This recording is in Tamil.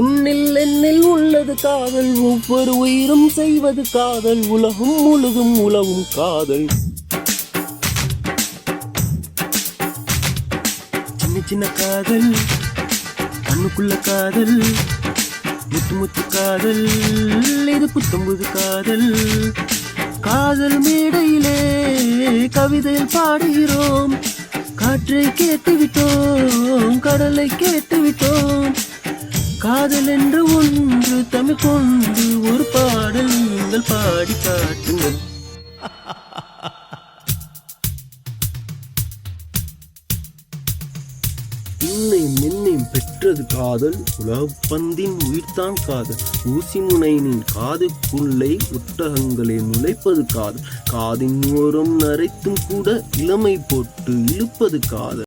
உன்னில் என்னில் உள்ளது காதல், ஒவ்வொரு உயிரும் செய்வது காதல், உலகம் முழுதும் உலவும் காதல். சின்ன சின்ன காதல், கண்ணுக்குள்ள காதல், முத்து முத்து காதல், இது புத்தம்புது காதல். காதல் மேடையிலே கவிதையில் பாடுகிறோம், காற்றை கேட்டுவிட்டோம், கடலை கேட்டுவிட்டோம். காதல் என்று ஒன்று தமிழ் கொண்டு ஒரு பாடல் நீங்கள் பாடி காட்டுங்கள். இன்னையும் என்னையும் பெற்றது காதல், உலகப்பந்தின் உயிர்தான் காதல். ஊசி முனையின் காதுக்குள்ளே ஒட்டகங்களை நுழைப்பது காதல். காதின் ஓரம் நரைத்தும் கூட இளமை போட்டு இழுப்பது காதல்.